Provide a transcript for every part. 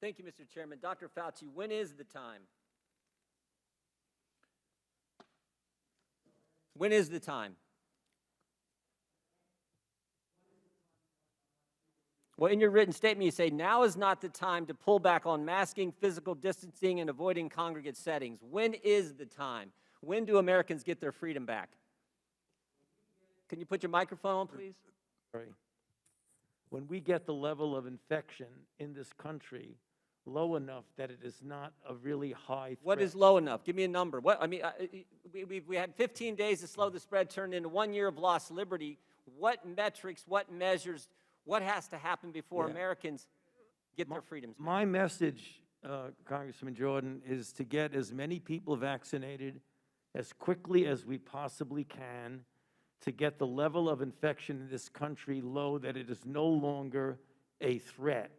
Thank you, Mr. Chairman. Dr. Fauci, when is the time? When is the time? Well, in your written statement, you say, now is not the time to pull back on masking, physical distancing, and avoiding congregate settings. When is the time? When do Americans get their freedom back? Can you put your microphone on, please? Sorry. When we get the level of infection in this country low enough that it is not a really high threat. What is low enough? Give me a number. What, I mean, we had 15 days to slow the spread, turned into 1 year of lost liberty. What metrics, what measures, what has to happen before Americans get their freedoms back? My message, Congressman Jordan, is to get as many people vaccinated as quickly as we possibly can to get the level of infection in this country low that it is no longer a threat.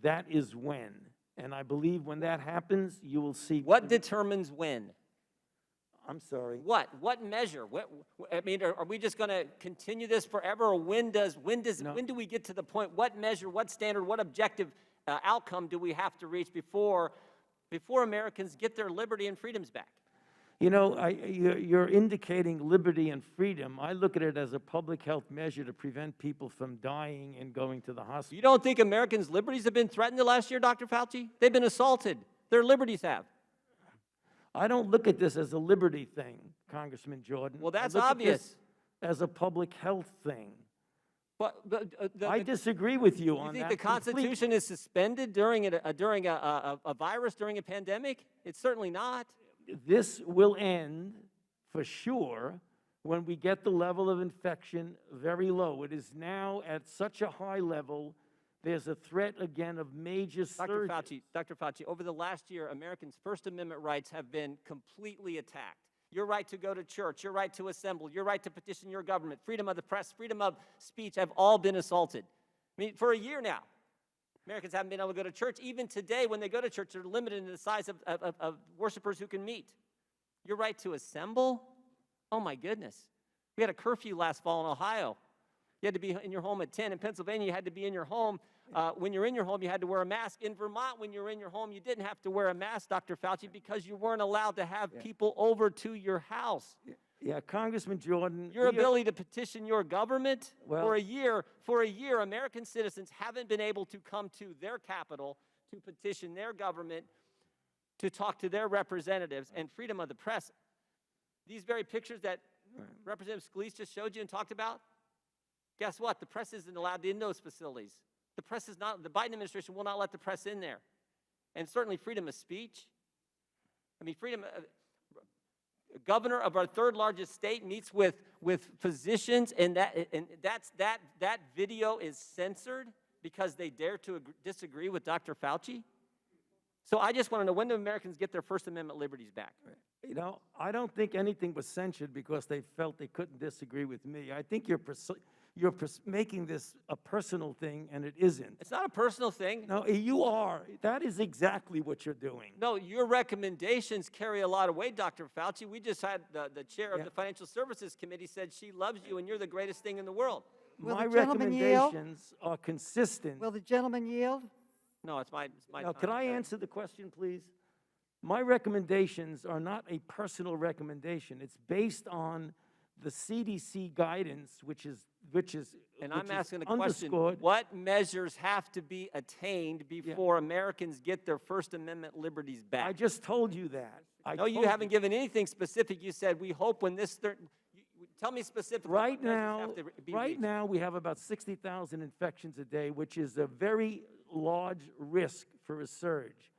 That is when. And I believe when that happens, you will see. What determines when? I'm sorry. What? What measure? I mean, are we just going to continue this forever, or when do we get to the point? What measure? What standard? What objective outcome do we have to reach before Americans get their liberty and freedoms back? You know, you're indicating liberty and freedom. I look at it as a public health measure to prevent people from dying and going to the hospital. You don't think Americans' liberties have been threatened the last year, Dr. Fauci? They've been assaulted. Their liberties have. I don't look at this as a liberty thing, Congressman Jordan. Well, that's I look obvious. At this as a public health thing. But I disagree with you on that. You think the Constitution is suspended during a virus, during a pandemic? It's certainly not. This will end for sure when we get the level of infection very low. It is now at such a high level, there's a threat again of major surges. Dr. Fauci, over the last year, Americans' First Amendment rights have been completely attacked. Your right to go to church, your right to assemble, your right to petition your government, freedom of the press, freedom of speech have all been assaulted. I mean, for a year now, Americans haven't been able to go to church. Even today, when they go to church, they're limited in the size of worshipers who can meet. Your right to assemble? Oh, my goodness. We had a curfew last fall in Ohio. You had to be in your home at 10. In Pennsylvania, you had to be in your home. When you're in your home, you had to wear a mask. In Vermont, when you're in your home, you didn't have to wear a mask, Dr. Fauci, because you weren't allowed to have people over to your house. Yeah, Congressman Jordan. Your ability to petition your government, for a year, American citizens haven't been able to come to their capital to petition their government, to talk to their representatives, and freedom of the press. These very pictures that Representative Scalise just showed you and talked about, guess what? The press isn't allowed in those facilities. The press is not, the Biden administration will not let the press in there. And certainly freedom of speech. I mean, governor of our third largest state meets with physicians, and that video is censored because they dare to disagree with Dr. Fauci. So I just want to know, when do Americans get their First Amendment liberties back? You know, I don't think anything was censored because they felt they couldn't disagree with me. I think you're making this a personal thing, and it isn't. It's not a personal thing. No, you are. That is exactly what you're doing. No, your recommendations carry a lot of weight, Dr. Fauci. We just had the chair of the Financial Services Committee said she loves you and you're the greatest thing in the world. My recommendations are consistent. Will the gentleman yield? No, it's my Now, time. could I answer the question, please? My recommendations are not a personal recommendation. It's based on the CDC guidance, which is And I'm asking the question, underscored. what measures have to be attained before Americans get their First Amendment liberties back? I just told you that. No, you haven't given anything specific. You said, we hope when this tell me specifically. Right what measures have to be reached. now, we have about 60,000 infections a day, which is a very large risk for a surge.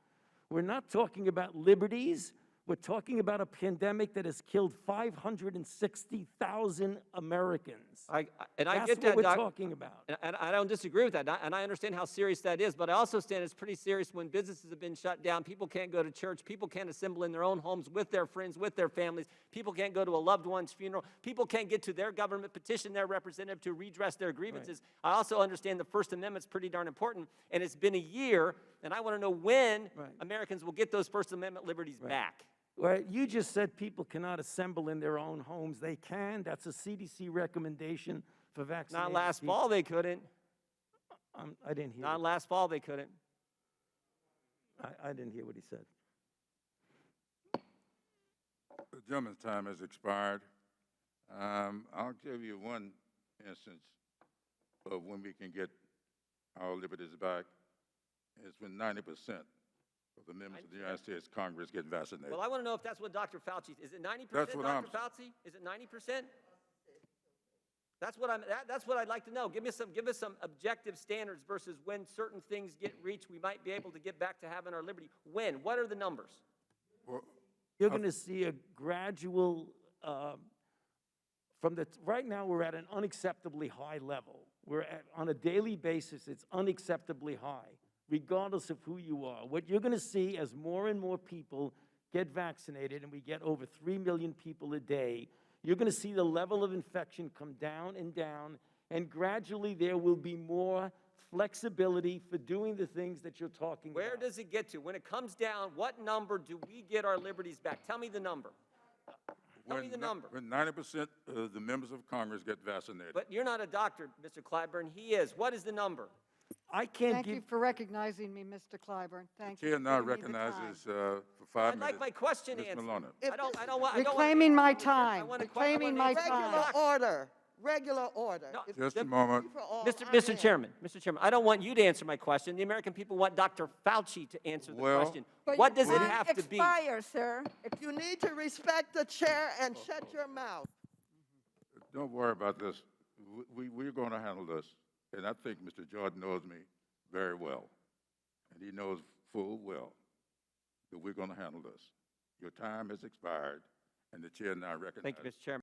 We're not talking about liberties. We're talking about a pandemic that has killed 560,000 Americans. I get That's that, what we're Doc. talking about. And I don't disagree with that, and I understand how serious that is, but I also understand it's pretty serious when businesses have been shut down, people can't go to church, people can't assemble in their own homes with their friends, with their families, people can't go to a loved one's funeral, people can't get to their government, petition their representative to redress their grievances. Right. I also understand the First Amendment's pretty darn important, and it's been a year, and I want to know when Americans will get those First Amendment liberties back. Well, you just said people cannot assemble in their own homes. They can. That's a CDC recommendation for vaccinated Not last people. fall, they couldn't. I didn't hear Not you. last fall, they couldn't. I didn't hear what he said. The gentleman's time has expired. I'll give you one instance of when we can get our liberties back. It's when 90% of the members of the United States Congress get vaccinated. Well, I want to know if that's what Dr. Fauci, is it 90%, That's what Dr. Fauci? Is it 90%? That's what I'd like to know. Give us some objective standards versus when certain things get reached, we might be able to get back to having our liberty. When? What are the numbers? Well, You're going to see a gradual, right now we're at an unacceptably high level. On a daily basis, it's unacceptably high, regardless of who you are. What you're going to see as more and more people get vaccinated, and we get over 3 million people a day, you're going to see the level of infection come down, and gradually there will be more flexibility for doing the things that you're talking about. Where does it get to? When it comes down, what number do we get our liberties back? Tell me the number. Tell me the number. When 90% of the members of Congress get vaccinated. But you're not a doctor, Mr. Clyburn. He is. What is the number? I can't Thank give... you for recognizing me, Mr. Clyburn. Thank you. Chair for now giving me the time. recognizes for 5 I'd minutes. like my question Ms. answered. Maloney. I don't want. Reclaiming my I time. want a Reclaiming my question. time. Regular order, regular order. No, If Just the- a moment. for all, Mr. I'm in. Chairman, I don't want you to answer my question. The American people want Dr. Fauci to answer the Well- question. But What does your it time have to be? expires, sir. If you need to respect the chair and shut your mouth. Don't worry about this. We're going to handle this. And I think Mr. Jordan knows me very well. And he knows full well that we're going to handle this. Your time has expired, and the chair now recognizes. Thank you, Mr. Chairman.